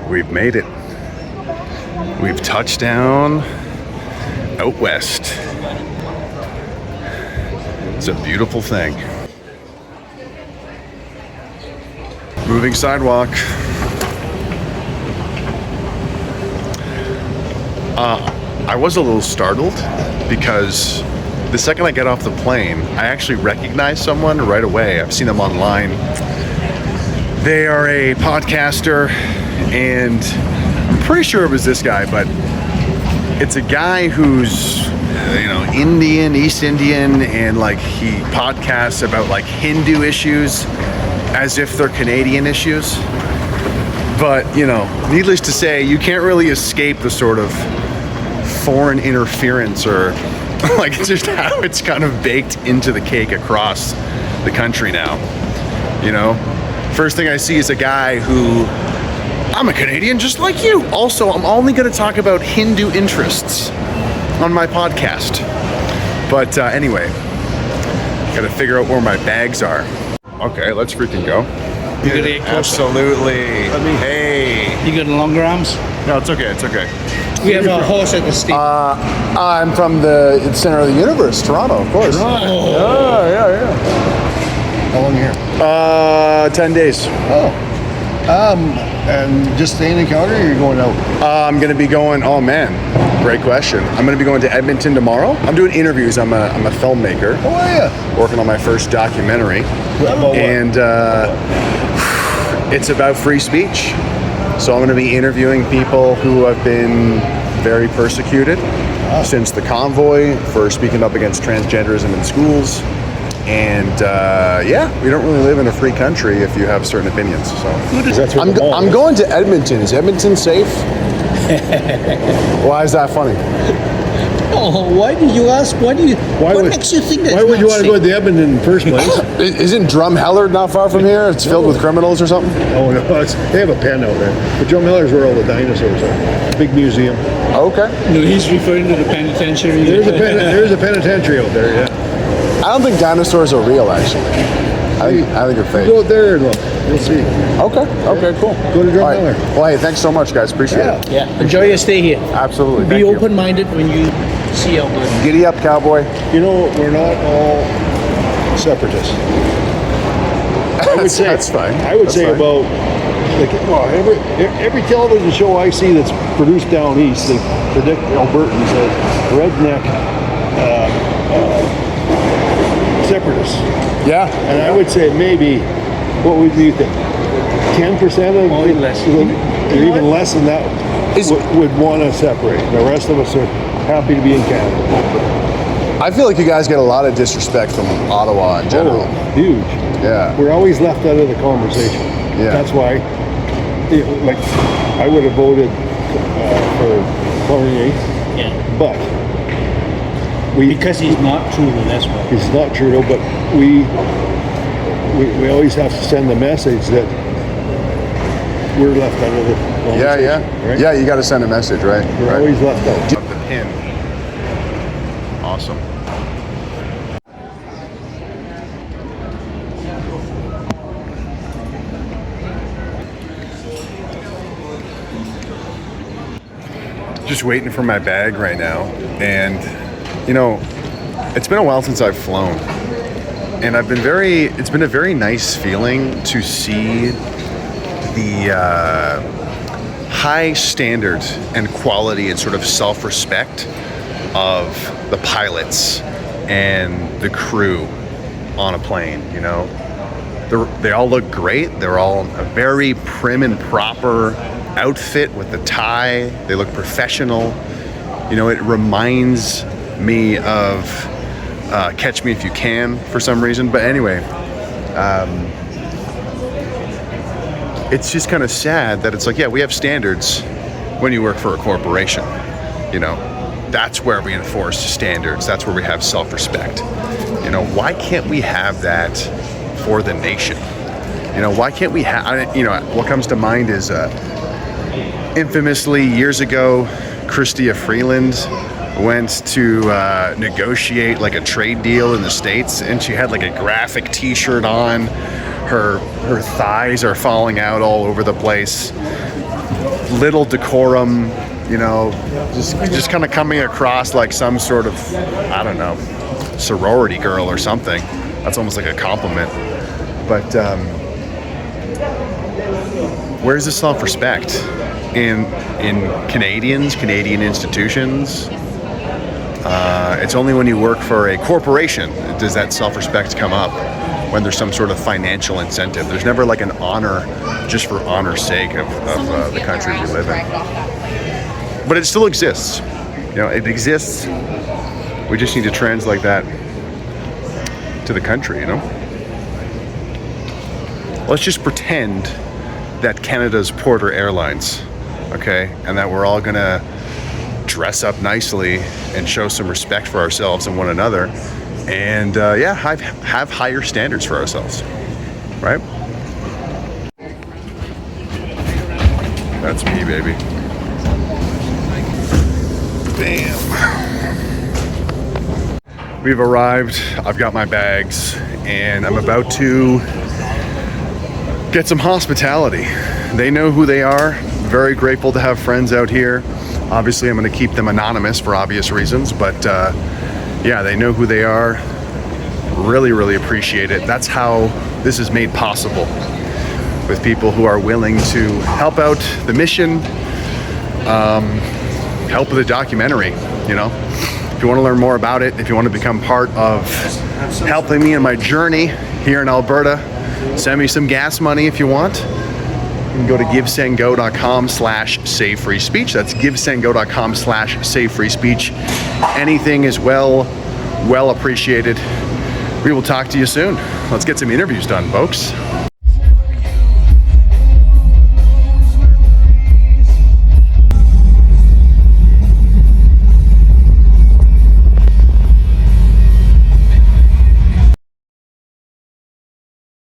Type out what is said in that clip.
We've made it. We've touched down out west. It's a beautiful thing. Moving sidewalk. I was a little startled because the second I get off the plane, I actually recognize someone right away. I've seen them online. They are a podcaster, and I'm pretty sure it was this guy, but it's a guy who's, Indian, East Indian, and like he podcasts about like Hindu issues as if they're Canadian issues. But, needless to say, you can't really escape the sort of foreign interference or like just how it's kind of baked into the cake across the country now. First thing I see is a guy who, I'm a Canadian just like you. Also, I'm only going to talk about Hindu interests on my podcast. But anyway, gotta figure out where my bags are. Okay, let's freaking go. You gonna get closer? Absolutely. Hey. You got longer arms? No, it's okay. It's okay. We have a horse at the station. I'm from the center of the universe, Toronto, of course. Toronto. Yeah. How long are you here? 10 days. Oh. And just staying in Calgary, or you're going out? I'm going to be going, oh man, great question. I'm going to be going to Edmonton tomorrow. I'm doing interviews. I'm a filmmaker. How are you? Working on my first documentary. And it's about free speech. So I'm going to be interviewing people who have been very persecuted since the convoy for speaking up against transgenderism in schools. And we don't really live in a free country if you have certain opinions. So I'm going to Edmonton. Is Edmonton safe? Why is that funny? Oh, why did you ask? What makes you think that? Why would you want to go to Edmonton in the first place? Isn't Drumheller not far from here? It's filled with criminals or something? Oh no, they have a pen out there. But Drumheller's where all the dinosaurs are. Big museum. Okay. No, he's referring to the penitentiary. There's a penitentiary out there. Yeah. I don't think dinosaurs are real, actually. I think they're fake. Go out there and look. You'll see. Okay, cool. Go to Drumheller. Right. Well, hey, thanks so much, guys. Appreciate it. Yeah. Enjoy your stay here. Absolutely. Be Thank you. open-minded when you see Alberta. Giddy up, cowboy. We're not all separatists. That's fine. I would say about every television show I see that's produced down east, they predict Albertans as redneck separatists. Yeah. And I would say maybe, what would you think? 10% of Or less. Or even less than that would want to separate. The rest of us are happy to be in Canada. I feel like you guys get a lot of disrespect from Ottawa in general. Oh, huge. Yeah. We're always left out of the conversation. Yeah. That's why, I would have voted for Poirier, but Because he's not Trudeau, that's why. he's not Trudeau, but we always have to send the message that we're left out of the conversation. Right? Yeah, you got to send a message, right? We're always left out. Of the pin. Awesome. Just waiting for my bag right now, and it's been a while since I've flown, and it's been a very nice feeling to see the high standards and quality and sort of self-respect of the pilots and the crew on a plane. They all look great. They're all a very prim and proper outfit with the tie. They look professional. It reminds me of Catch Me If You Can for some reason. But anyway, it's just kind of sad that it's like, yeah, we have standards when you work for a corporation. That's where we enforce standards. That's where we have self-respect. Why can't we have that for the nation? Why can't we have, what comes to mind is infamously years ago, Chrystia Freeland went to negotiate like a trade deal in the States, and she had like a graphic t-shirt on. Her thighs are falling out all over the place. little decorum, you know, just kind of coming across like some sort of, I don't know, sorority girl or something. That's almost like a compliment. But where's the self-respect in Canadian institutions? It's only when you work for a corporation does that self-respect come up, when there's some sort of financial incentive. There's never like an honor just for honor's sake of the country we live in. But it still exists. You know, it exists. We just need to translate that to the country, you know? Let's just pretend that Canada's Porter Airlines, okay? And that we're all gonna dress up nicely and show some respect for ourselves and one another, and have higher standards for ourselves, right? That's me, baby. Bam. We've arrived. I've got my bags, and I'm about to get some hospitality. They know who they are. Very grateful to have friends out here. Obviously, I'm going to keep them anonymous for obvious reasons, but yeah, they know who they are. Really, really appreciate it. That's how this is made possible, with people who are willing to help out the mission, help with the documentary, you know? If you want to learn more about it, if you want to become part of helping me in my journey here in Alberta, send me some gas money if you want. You can go to givesendgo.com/save free speech. That's givesendgo.com/save free speech. Anything is well appreciated. We will talk to you soon. Let's get some interviews done, folks.